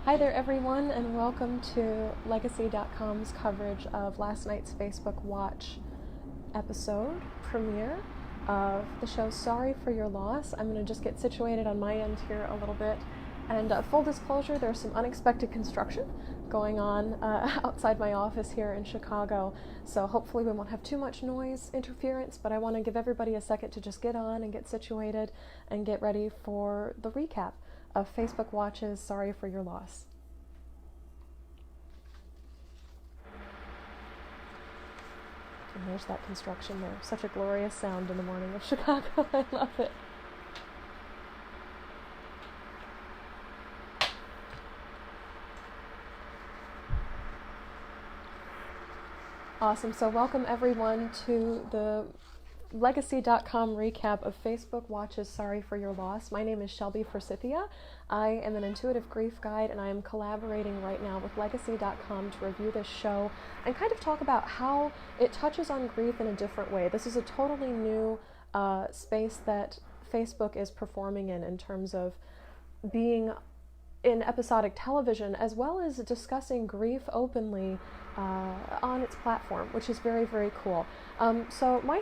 Hi there, everyone, and welcome to Legacy.com's coverage of last night's Facebook Watch episode premiere of the show Sorry for Your Loss. I'm going to just get situated on my end here a little bit. And full disclosure, there's some unexpected construction going on outside my office here in Chicago, so hopefully we won't have too much noise interference, but I want to give everybody a second to just get on and get situated and get ready for the recap of Facebook Watch's Sorry for Your Loss. And there's that construction there. Such a glorious sound in the morning of Chicago. I love it. Awesome. So welcome everyone to the Legacy.com recap of Facebook Watch's Sorry for Your Loss. My name is Shelby Forsythia. I am an intuitive grief guide, and I am collaborating right now with Legacy.com to review this show and kind of talk about how it touches on grief in a different way. This is a totally new space that Facebook is performing in terms of being in episodic television, as well as discussing grief openly on its platform, which is very, very cool. So my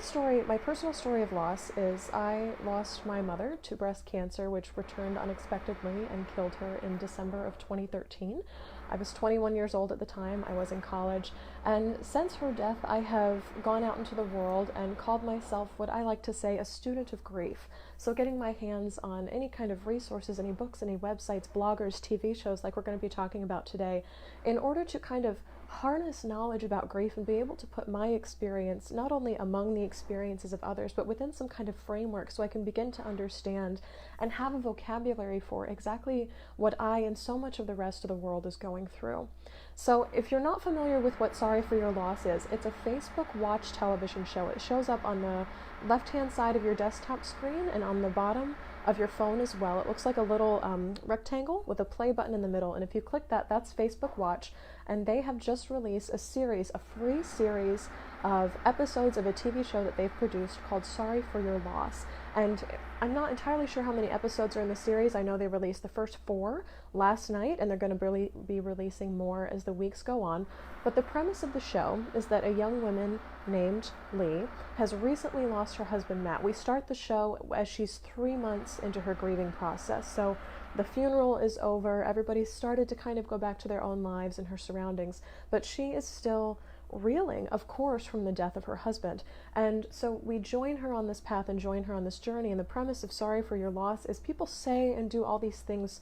personal story of loss is I lost my mother to breast cancer, which returned unexpectedly and killed her in December of 2013. I was 21 years old at the time. I was in college. And since her death, I have gone out into the world and called myself what I like to say a student of grief. So getting my hands on any kind of resources, any books, any websites, bloggers, TV shows like we're going to be talking about today, in order to kind of harness knowledge about grief and be able to put my experience not only among the experiences of others, but within some kind of framework so I can begin to understand and have a vocabulary for exactly what I and so much of the rest of the world is going through. So if you're not familiar with what Sorry for Your Loss is, it's a Facebook Watch television show. It shows up on the left-hand side of your desktop screen and on the bottom of your phone as well. It looks like a little rectangle with a play button in the middle, and if you click that, that's Facebook Watch, and they have just released a free series of episodes of a TV show that they've produced called Sorry for Your Loss. And I'm not entirely sure how many episodes are in the series. I know they released the first 4 last night, and they're going to be releasing more as the weeks go on. But the premise of the show is that a young woman named Lee has recently lost her husband, Matt. We start the show as she's 3 months into her grieving process. So the funeral is over. Everybody's started to kind of go back to their own lives and her surroundings, but she is still reeling, of course, from the death of her husband. And so we join her on this path and join her on this journey. And the premise of Sorry for Your Loss is people say and do all these things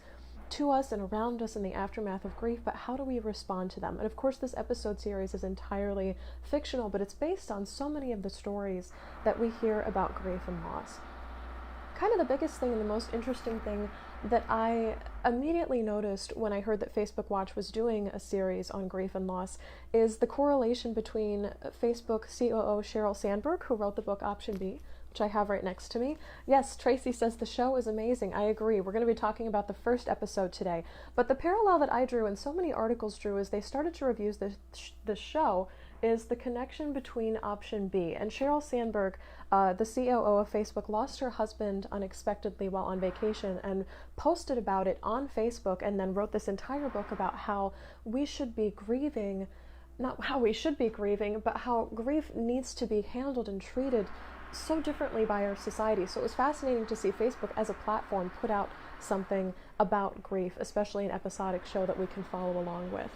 to us and around us in the aftermath of grief, but how do we respond to them? And of course, this episode series is entirely fictional, but it's based on so many of the stories that we hear about grief and loss. Kind of the biggest thing and the most interesting thing that I immediately noticed when I heard that Facebook Watch was doing a series on grief and loss is the correlation between Facebook COO Sheryl Sandberg, who wrote the book Option B, which I have right next to me. Yes, Tracy says the show is amazing. I agree. We're going to be talking about the first episode today. But the parallel that I drew and so many articles drew as they started to review the show is the connection between Option B. And Sheryl Sandberg, the COO of Facebook, lost her husband unexpectedly while on vacation and posted about it on Facebook, and then wrote this entire book about how we should be grieving, not how we should be grieving, but how grief needs to be handled and treated so differently by our society. So it was fascinating to see Facebook as a platform put out something about grief, especially an episodic show that we can follow along with.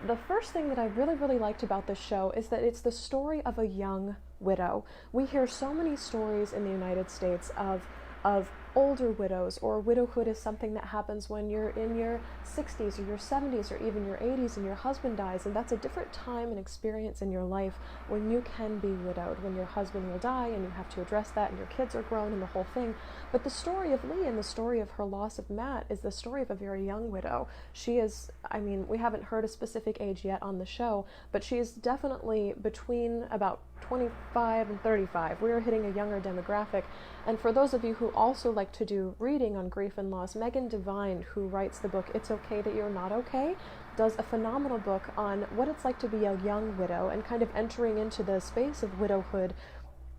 The first thing that I really, really liked about this show is that it's the story of a young widow. We hear so many stories in the United States of older widows, or widowhood is something that happens when you're in your 60s or your 70s or even your 80s and your husband dies, and that's a different time and experience in your life when you can be widowed, when your husband will die and you have to address that and your kids are grown and the whole thing. But the story of Lee and the story of her loss of Matt is the story of a very young widow. She is, we haven't heard a specific age yet on the show, but she is definitely between about 25 and 35. We're hitting a younger demographic. And for those of you who also like to do reading on grief and loss, Megan Devine, who writes the book It's Okay That You're Not Okay, does a phenomenal book on what it's like to be a young widow and kind of entering into the space of widowhood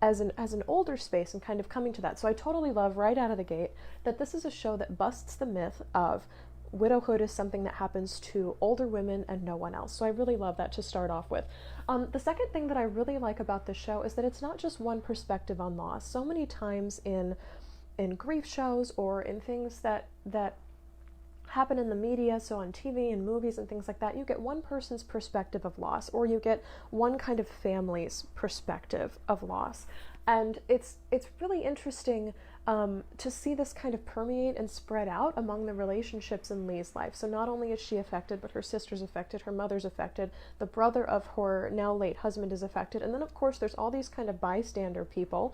as an older space and kind of coming to that. So I totally love right out of the gate that this is a show that busts the myth of widowhood is something that happens to older women and no one else. So I really love that to start off with. The second thing that I really like about the show is that it's not just one perspective on loss. So many times in grief shows or in things that happen in the media, so on TV and movies and things like that, you get one person's perspective of loss, or you get one kind of family's perspective of loss. And it's really interesting to see this kind of permeate and spread out among the relationships in Lee's life. So not only is she affected, but her sister's affected, her mother's affected, the brother of her now late husband is affected, and then of course there's all these kind of bystander people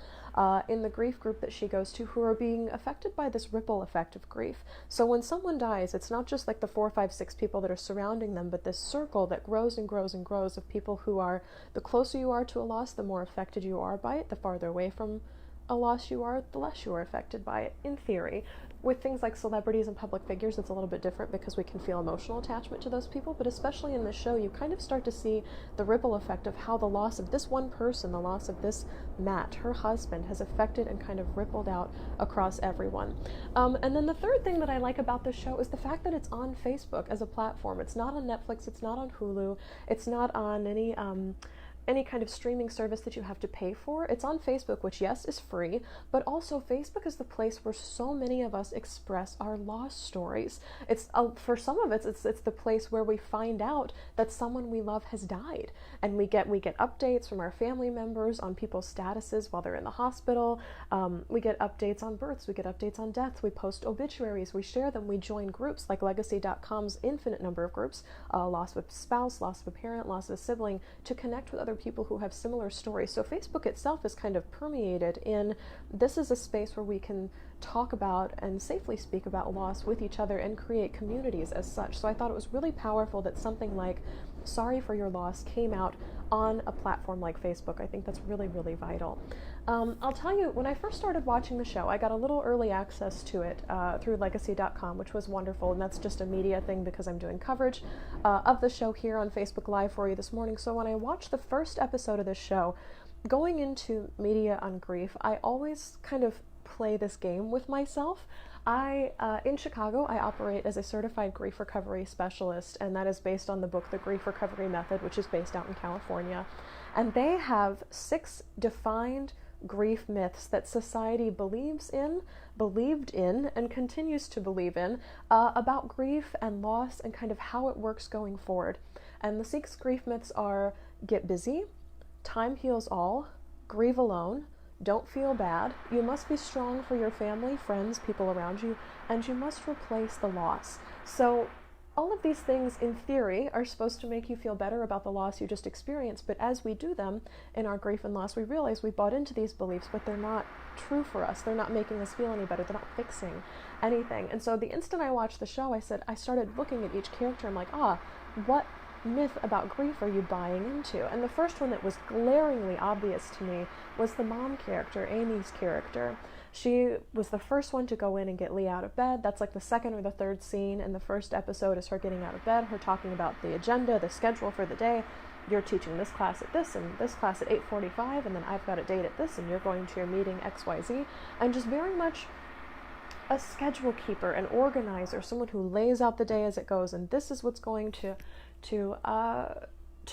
in the grief group that she goes to who are being affected by this ripple effect of grief. So when someone dies, it's not just like the 4, 5, 6 people that are surrounding them, but this circle that grows and grows and grows of people who are, the closer you are to a loss, the more affected you are by it, the farther away from a loss you are, the less you are affected by it, in theory. With things like celebrities and public figures, it's a little bit different because we can feel emotional attachment to those people, but especially in this show, you kind of start to see the ripple effect of how the loss of this one person, the loss of this Matt, her husband, has affected and kind of rippled out across everyone. And then the third thing that I like about this show is the fact that it's on Facebook as a platform. It's not on Netflix, it's not on Hulu, it's not on any kind of streaming service that you have to pay for. It's on Facebook, which yes, is free, but also Facebook is the place where so many of us express our loss stories. It's for some of us, it's the place where we find out that someone we love has died, and we get updates from our family members on people's statuses while they're in the hospital. We get updates on births, we get updates on deaths, we post obituaries, we share them, we join groups like Legacy.com's infinite number of groups, loss of a spouse, loss of a parent, loss of a sibling, to connect with other people who have similar stories. So Facebook itself is kind of permeated in, this is a space where we can talk about and safely speak about loss with each other and create communities as such. So I thought it was really powerful that something like Sorry for Your Loss came out on a platform like Facebook. I think that's really, really vital. I'll tell you, when I first started watching the show, I got a little early access to it through Legacy.com, which was wonderful, and that's just a media thing because I'm doing coverage of the show here on Facebook Live for you this morning. So when I watched the first episode of this show, going into media on grief, I always kind of play this game with myself. In Chicago, I operate as a certified grief recovery specialist, and that is based on the book, The Grief Recovery Method, which is based out in California. And they have 6 defined grief myths that society believed in, and continues to believe in, about grief and loss and kind of how it works going forward. And the 6 grief myths are: get busy, time heals all, grieve alone, don't feel bad, you must be strong for your family, friends, people around you, and you must replace the loss. So all of these things, in theory, are supposed to make you feel better about the loss you just experienced, but as we do them in our grief and loss, we realize we bought into these beliefs, but they're not true for us. They're not making us feel any better. They're not fixing anything. And so the instant I watched the show, I started looking at each character. I'm like, what myth about grief are you buying into? And the first one that was glaringly obvious to me was the mom character, Amy's character. She was the first one to go in and get Lee out of bed. That's like the second or the third scene in the first episode, is her getting out of bed, her talking about the agenda, the schedule for the day. You're teaching this class at this and this class at 8:45, and then I've got a date at this, and you're going to your meeting XYZ. And just very much a schedule keeper, an organizer, someone who lays out the day as it goes, and this is what's going to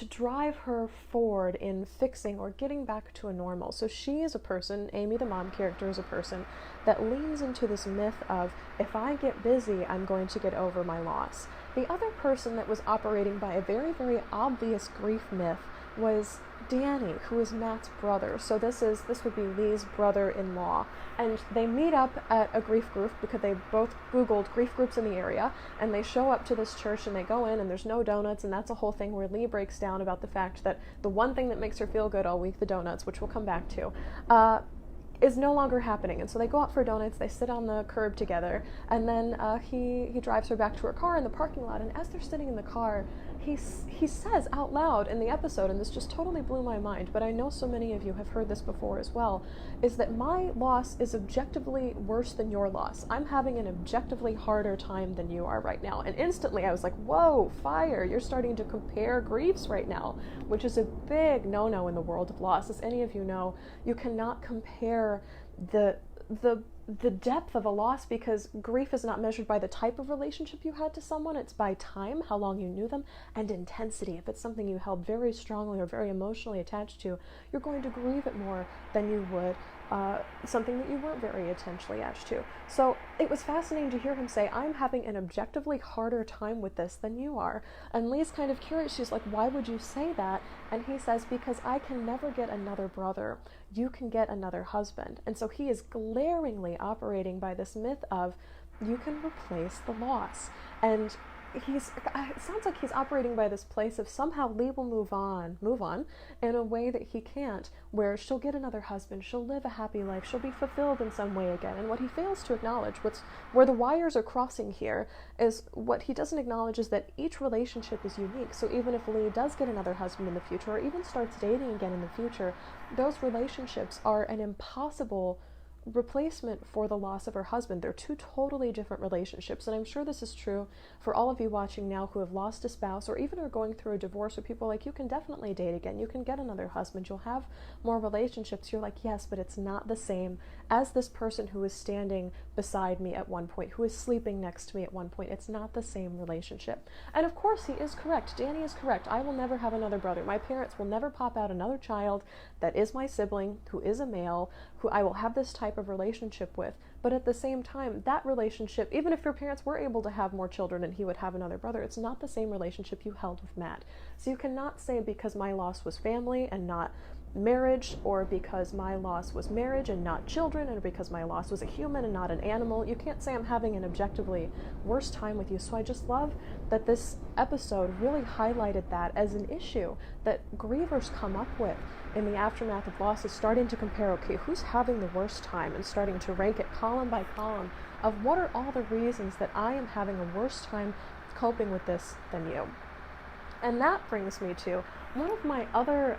drive her forward in fixing or getting back to a normal. So she is a person, Amy the mom character is a person that leans into this myth of, if I get busy, I'm going to get over my loss. The other person that was operating by a very, very obvious grief myth was Danny, who is Matt's brother. So this would be Lee's brother-in-law. And they meet up at a grief group because they both Googled grief groups in the area, and they show up to this church and they go in and there's no donuts, and that's a whole thing where Lee breaks down about the fact that the one thing that makes her feel good all week, the donuts, which we'll come back to, is no longer happening. And so they go out for donuts, they sit on the curb together, and then he drives her back to her car in the parking lot, and as they're sitting in the car, he says out loud in the episode, and this just totally blew my mind, but I know so many of you have heard this before as well, is that my loss is objectively worse than your loss. I'm having an objectively harder time than you are right now. And instantly I was like, whoa, fire, you're starting to compare griefs right now, which is a big no-no in the world of loss. As any of you know, you cannot compare the the depth of a loss, because grief is not measured by the type of relationship you had to someone, it's by time, how long you knew them, and intensity. If it's something you held very strongly or very emotionally attached to, you're going to grieve it more than you would something that you weren't very intentionally attached to. So it was fascinating to hear him say, I'm having an objectively harder time with this than you are. And Lee's kind of curious. She's like, why would you say that? And he says, because I can never get another brother. You can get another husband. And so he is glaringly operating by this myth of you can replace the loss. And it sounds like he's operating by this place of somehow Lee will move on in a way that he can't, where she'll get another husband, she'll live a happy life, she'll be fulfilled in some way again. And what he fails to acknowledge, where the wires are crossing here, is what he doesn't acknowledge is that each relationship is unique. So even if Lee does get another husband in the future, or even starts dating again in the future, those relationships are an impossible replacement for the loss of her husband. They're two totally different relationships, and I'm sure this is true for all of you watching now who have lost a spouse or even are going through a divorce, where people are like, you can definitely date again, you can get another husband, you'll have more relationships. You're like, yes, but it's not the same as this person who is standing beside me at one point, who is sleeping next to me at one point. It's not the same relationship. And of course he is correct. Danny is correct. I will never have another brother. My parents will never pop out another child that is my sibling, who is a male, who I will have this type of relationship with. But at the same time, that relationship, even if your parents were able to have more children and he would have another brother, it's not the same relationship you held with Matt. So you cannot say because my loss was family and not marriage, or because my loss was marriage and not children, and because my loss was a human and not an animal. You can't say I'm having an objectively worse time with you. So I just love that this episode really highlighted that as an issue that grievers come up with in the aftermath of loss, is starting to compare, okay, who's having the worst time, and starting to rank it column by column of what are all the reasons that I am having a worse time coping with this than you. And that brings me to one of my other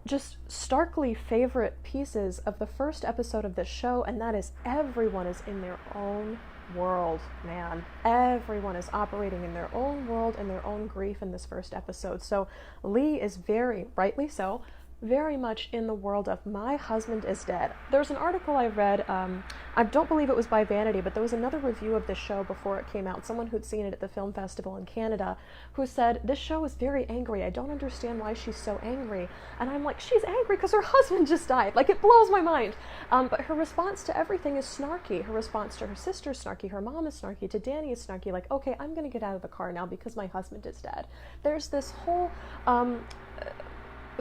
just starkly favorite pieces of the first episode of this show, and that is everyone is in their own world, man. Everyone is operating in their own world and their own grief in this first episode. So Lee is very, rightly so, very much in the world of my husband is dead. There's an article I read, I don't believe it was by Vanity, but there was another review of this show before it came out, someone who'd seen it at the film festival in Canada, who said, this show is very angry, I don't understand why she's so angry. And I'm like, she's angry because her husband just died. Like, it blows my mind. But her response to everything is snarky. Her response to her sister is snarky, her mom is snarky, to Danny is snarky, like, okay, I'm gonna get out of the car now because my husband is dead. There's this whole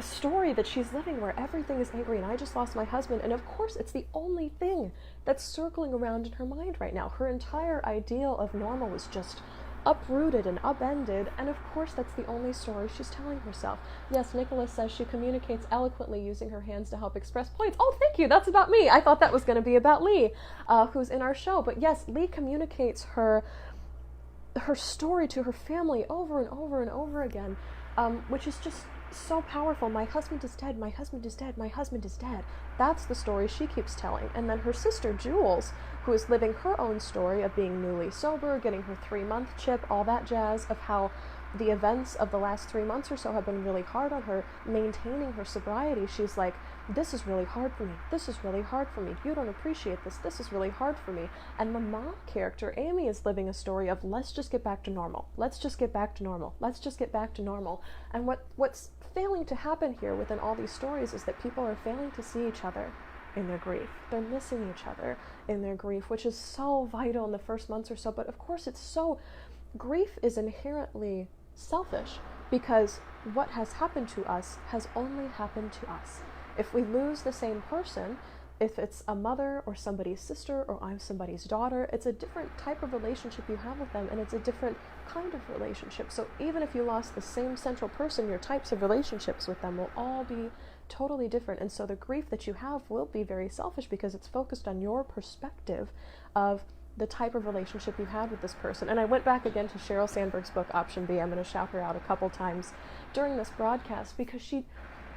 story that she's living where everything is angry and I just lost my husband, and of course it's the only thing that's circling around in her mind right now. Her entire ideal of normal was just uprooted and upended, and of course that's the only story she's telling herself. Yes, Nicholas says she communicates eloquently using her hands to help express points. Oh, thank you, that's about me. I thought that was going to be about Lee, who's in our show. But yes, Lee communicates her story to her family over and over and over again, which is just so powerful. My husband is dead, my husband is dead, my husband is dead. That's the story she keeps telling. And then her sister Jules, who is living her own story of being newly sober, getting her 3-month chip, all that jazz, of how the events of the last 3 months or so have been really hard on her, maintaining her sobriety. She's like, this is really hard for me. This is really hard for me. You don't appreciate this. This is really hard for me. And the mom character, Amy, is living a story of let's just get back to normal. Let's just get back to normal. Let's just get back to normal. And what's failing to happen here within all these stories is that people are failing to see each other in their grief. They're missing each other in their grief, which is so vital in the first months or so. But of course grief is inherently selfish, because what has happened to us has only happened to us. If we lose the same person, if it's a mother or somebody's sister or I'm somebody's daughter, it's a different type of relationship you have with them, and it's a different kind of relationship. So even if you lost the same central person, your types of relationships with them will all be totally different. And so the grief that you have will be very selfish, because it's focused on your perspective of the type of relationship you had with this person. And I went back again to Sheryl Sandberg's book, Option B. I'm going to shout her out a couple times during this broadcast, because she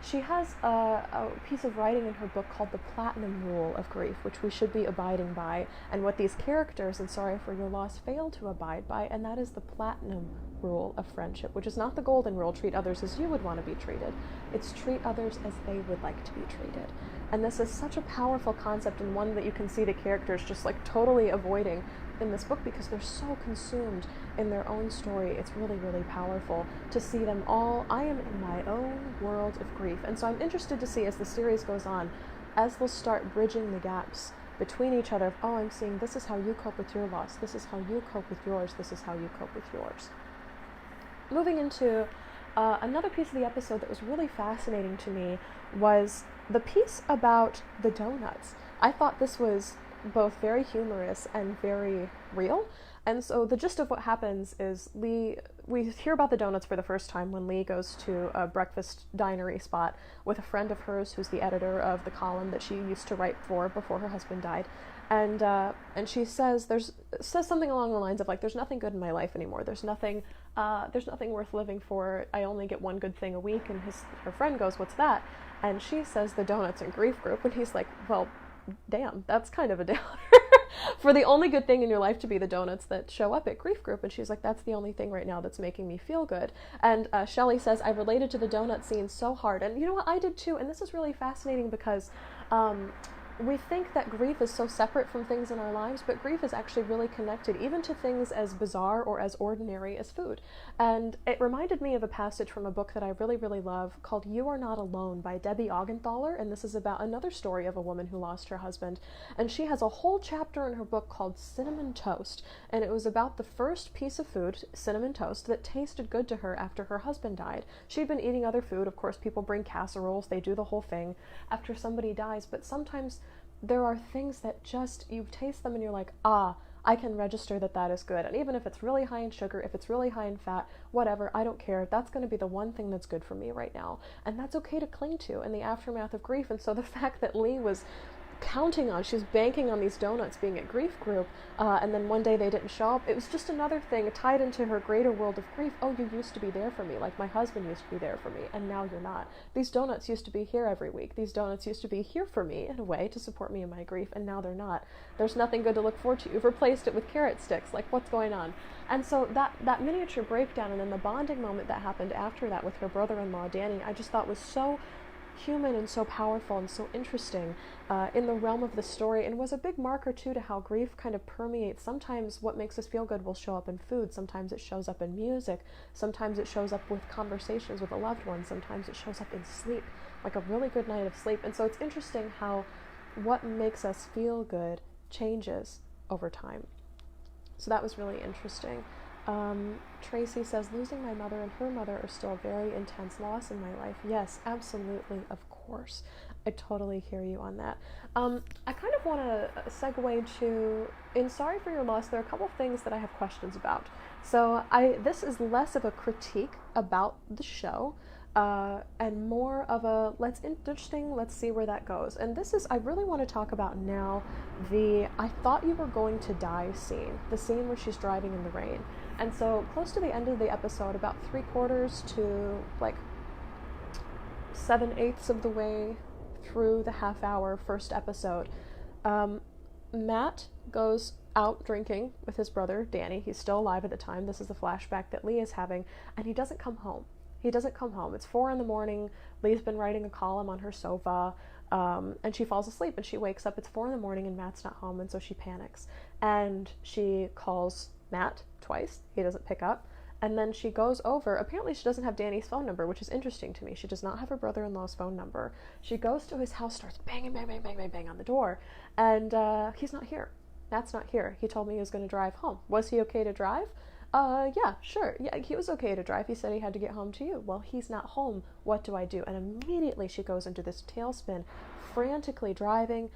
she has a piece of writing in her book called The Platinum Rule of Grief, which we should be abiding by, and what these characters in Sorry for Your Loss fail to abide by, and that is the platinum rule of friendship, which is not the golden rule, treat others as you would want to be treated. It's treat others as they would like to be treated. And this is such a powerful concept, and one that you can see the characters just like totally avoiding in this book because they're so consumed in their own story. It's really, really powerful to see them all. I am in my own world of grief. And so I'm interested to see as the series goes on, as they'll start bridging the gaps between each other, oh, I'm seeing this is how you cope with your loss, this is how you cope with yours, this is how you cope with yours. Moving into another piece of the episode that was really fascinating to me was the piece about the donuts. I thought this was both very humorous and very real. And so the gist of what happens is we hear about the donuts for the first time when Lee goes to a breakfast dinery spot with a friend of hers who's the editor of the column that she used to write for before her husband died. And she says something along the lines of like, there's nothing good in my life anymore. There's nothing worth living for. I only get one good thing a week. And her friend goes, what's that? And she says the donuts and grief group. And he's like, well, damn, that's kind of a downer. For the only good thing in your life to be the donuts that show up at grief group. And she's like, that's the only thing right now that's making me feel good. And Shelley says, I related to the donut scene so hard. And you know what, I did too. And this is really fascinating because we think that grief is so separate from things in our lives, but grief is actually really connected even to things as bizarre or as ordinary as food. And it reminded me of a passage from a book that I really, really love called You Are Not Alone by Debbie Augenthaler, and this is about another story of a woman who lost her husband. And she has a whole chapter in her book called Cinnamon Toast, and it was about the first piece of food, cinnamon toast, that tasted good to her after her husband died. She'd been eating other food. Of course, people bring casseroles, they do the whole thing after somebody dies, but sometimes there are things that just, you taste them and you're like, I can register that is good. And even if it's really high in sugar, if it's really high in fat, whatever, I don't care. That's going to be the one thing that's good for me right now. And that's okay to cling to in the aftermath of grief. And so the fact that Lee was she was banking on these donuts being at grief group, and then one day they didn't show up, it was just another thing tied into her greater world of grief. Oh, you used to be there for me, like my husband used to be there for me, and now you're not. These donuts used to be here every week. These donuts used to be here for me in a way to support me in my grief, and now they're not. There's nothing good to look forward to. You've replaced it with carrot sticks. Like, what's going on? And so that miniature breakdown and then the bonding moment that happened after that with her brother-in-law Danny, I just thought was so human and so powerful and so interesting in the realm of the story, and was a big marker too to how grief kind of permeates. Sometimes what makes us feel good will show up in food, sometimes it shows up in music, sometimes it shows up with conversations with a loved one, sometimes it shows up in sleep, like a really good night of sleep. And so it's interesting how what makes us feel good changes over time. So that was really interesting. Tracy says, losing my mother and her mother are still a very intense loss in my life. Yes, absolutely, of course. I totally hear you on that. I kind of want to segue to, in Sorry for Your Loss, there are a couple things that I have questions about. So this is less of a critique about the show, and more of a let's see where that goes. And this is, I really want to talk about now the I thought you were going to die scene, the scene where she's driving in the rain. And so close to the end of the episode, about 3/4 to like 7/8 of the way through the half-hour first episode, Matt goes out drinking with his brother Danny. He's still alive at the time. This is the flashback that Lee is having, and he doesn't come home. It's 4 a.m. Lee's been writing a column on her sofa, and she falls asleep, and she wakes up. It's 4 a.m, and Matt's not home, and so she panics. And she calls Matt twice. He doesn't pick up. And then she goes over. Apparently she doesn't have Danny's phone number, which is interesting to me. She does not have her brother-in-law's phone number. She goes to his house, starts banging, bang, bang, bang, bang, bang on the door, and he's not here. Matt's not here. He told me he was going to drive home. Was he okay to drive? Yeah, sure. Yeah, he was okay to drive. He said he had to get home to you. Well, he's not home. What do I do? And immediately she goes into this tailspin, frantically driving,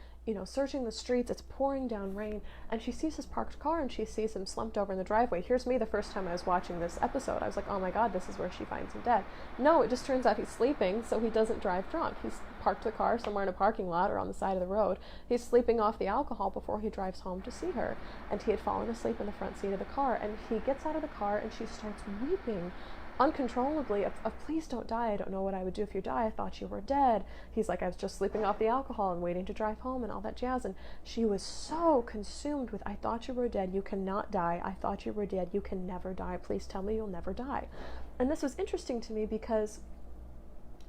searching the streets. It's pouring down rain, and she sees his parked car, and she sees him slumped over in the driveway. Here's me the first time I was watching this episode. I was like, oh my God, this is where she finds him dead. No, it just turns out he's sleeping, so he doesn't drive drunk. He's parked the car somewhere in a parking lot or on the side of the road. He's sleeping off the alcohol before he drives home to see her, and he had fallen asleep in the front seat of the car, and he gets out of the car, and she starts weeping uncontrollably of please don't die, I don't know what I would do if you die, I thought you were dead. He's like, I was just sleeping off the alcohol and waiting to drive home and all that jazz. And she was so consumed with, I thought you were dead, you cannot die, I thought you were dead, you can never die, please tell me you'll never die. And this was interesting to me because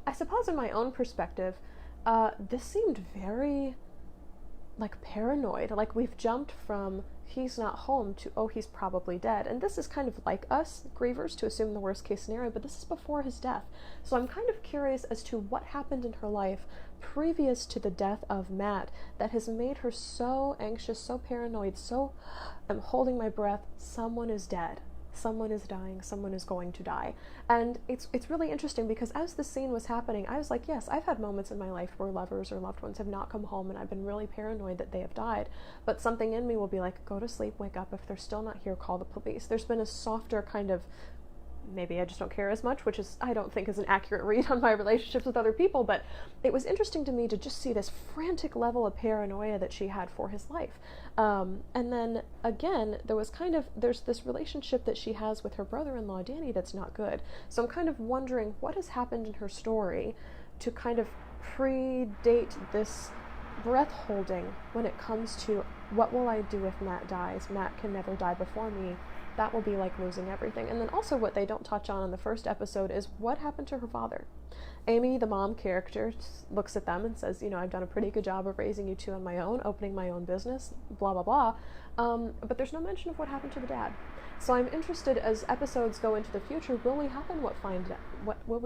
I suppose in my own perspective, this seemed very like paranoid. Like we've jumped from he's not home to, oh, he's probably dead. And this is kind of like us grievers to assume the worst case scenario, but this is before his death. So I'm kind of curious as to what happened in her life previous to the death of Matt that has made her so anxious, so paranoid, so I'm holding my breath, someone is dead. Someone is dying, someone is going to die. And it's really interesting because as the scene was happening, I was like, yes, I've had moments in my life where lovers or loved ones have not come home and I've been really paranoid that they have died. But something in me will be like, go to sleep, wake up. If they're still not here, call the police. There's been a softer kind of, maybe I just don't care as much, which is, I don't think is an accurate read on my relationships with other people, but it was interesting to me to just see this frantic level of paranoia that she had for his life. And then again, there's this relationship that she has with her brother-in-law, Danny, that's not good. So I'm kind of wondering what has happened in her story to kind of predate this breath holding when it comes to what will I do if Matt dies? Matt can never die before me. That will be like losing everything. And then also what they don't touch on in the first episode is what happened to her father. Amy, the mom character, looks at them and says, I've done a pretty good job of raising you two on my own, opening my own business, blah, blah, blah. But there's no mention of what happened to the dad. So I'm interested as episodes go into the future, will we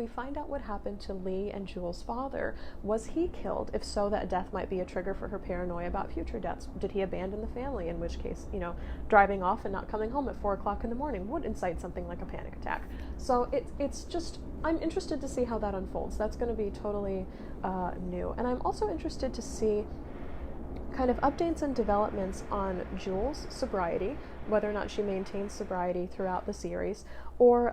find out what happened to Lee and Jules' father? Was he killed? If so, that death might be a trigger for her paranoia about future deaths. Did he abandon the family? In which case, driving off and not coming home at 4 o'clock in the morning would incite something like a panic attack. So it's just, I'm interested to see how that unfolds. That's going to be totally new. And I'm also interested to see kind of updates and developments on Jules' sobriety, whether or not she maintains sobriety throughout the series, or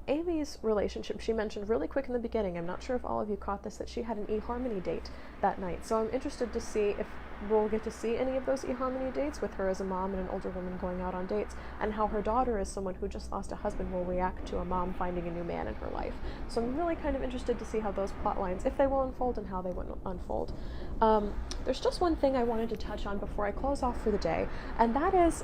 Amy's relationship. She mentioned really quick in the beginning, I'm not sure if all of you caught this, that she had an eHarmony date that night. So I'm interested to see if we'll get to see any of those eHarmony dates with her as a mom and an older woman going out on dates, and how her daughter, as someone who just lost a husband, will react to a mom finding a new man in her life. So I'm really kind of interested to see how those plot lines, if they will unfold and how they will unfold. There's just one thing I wanted to touch on before I close off for the day, and that is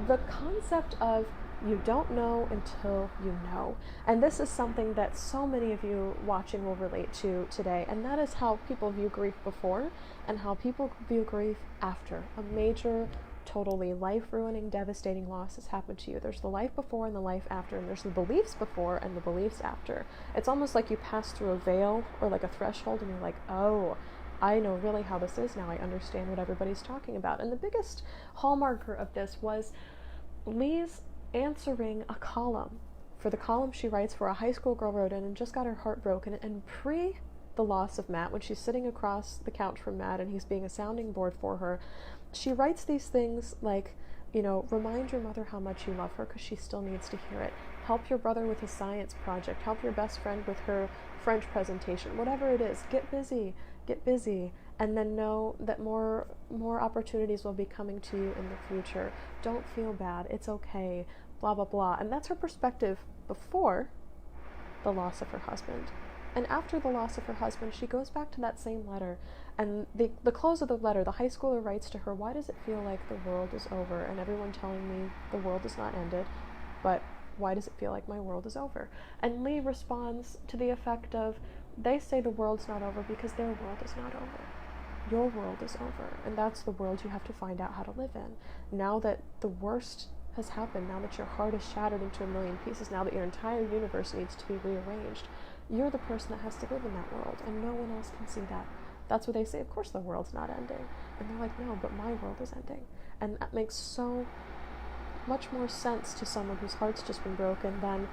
the concept of you don't know until you know. And this is something that so many of you watching will relate to today, and that is how people view grief before and how people view grief after. A major, totally life-ruining, devastating loss has happened to you. There's the life before and the life after, and there's the beliefs before and the beliefs after. It's almost like you pass through a veil or like a threshold and you're like, oh, I know really how this is now. I understand what everybody's talking about. And the biggest hallmarker of this was Lee's answering a column. For the column she writes for, a high school girl wrote in and just got her heart broken. And pre the loss of Matt, when she's sitting across the couch from Matt and he's being a sounding board for her, she writes these things like, remind your mother how much you love her because she still needs to hear it. Help your brother with his science project. Help your best friend with her French presentation. Whatever it is, get busy, and then know that more opportunities will be coming to you in the future. Don't feel bad. It's okay. Blah, blah, blah. And that's her perspective before the loss of her husband. And after the loss of her husband, she goes back to that same letter. And the close of the letter, the high schooler writes to her, why does it feel like the world is over? And everyone telling me the world is not ended, but why does it feel like my world is over? And Lee responds to the effect of, they say the world's not over because their world is not over. Your world is over, and that's the world you have to find out how to live in. Now that the worst has happened, now that your heart is shattered into a million pieces, now that your entire universe needs to be rearranged, you're the person that has to live in that world, and no one else can see that. That's what they say, of course the world's not ending. And they're like, no, but my world is ending. And that makes so much more sense to someone whose heart's just been broken than,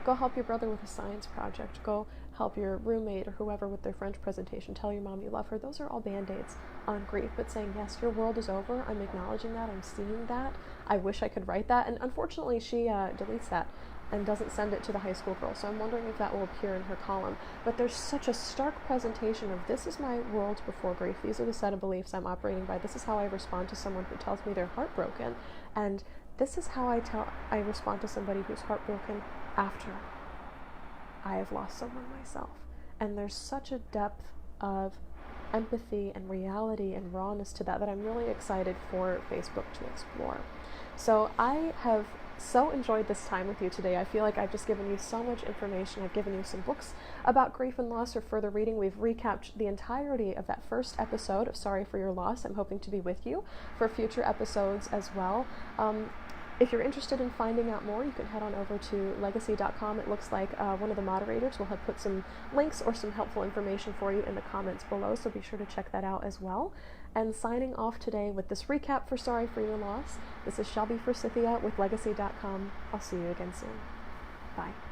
go help your brother with a science project, go help your roommate or whoever with their French presentation, tell your mom you love her. Those are all band-aids on grief, but saying, yes, your world is over, I'm acknowledging that, I'm seeing that, I wish I could write that. And unfortunately she deletes that and doesn't send it to the high school girl, so I'm wondering if that will appear in her column. But there's such a stark presentation of, this is my world before grief, these are the set of beliefs I'm operating by, this is how I respond to someone who tells me they're heartbroken, and this is how I respond to somebody who's heartbroken after. I have lost someone myself. And there's such a depth of empathy and reality and rawness to that I'm really excited for Facebook to explore. So I have so enjoyed this time with you today. I feel like I've just given you so much information. I've given you some books about grief and loss or further reading. We've recapped the entirety of that first episode of Sorry for Your Loss. I'm hoping to be with you for future episodes as well. If you're interested in finding out more, you can head on over to Legacy.com. It looks like one of the moderators will have put some links or some helpful information for you in the comments below, so be sure to check that out as well. And signing off today with this recap for Sorry for Your Loss, this is Shelby Forsythia with Legacy.com. I'll see you again soon. Bye.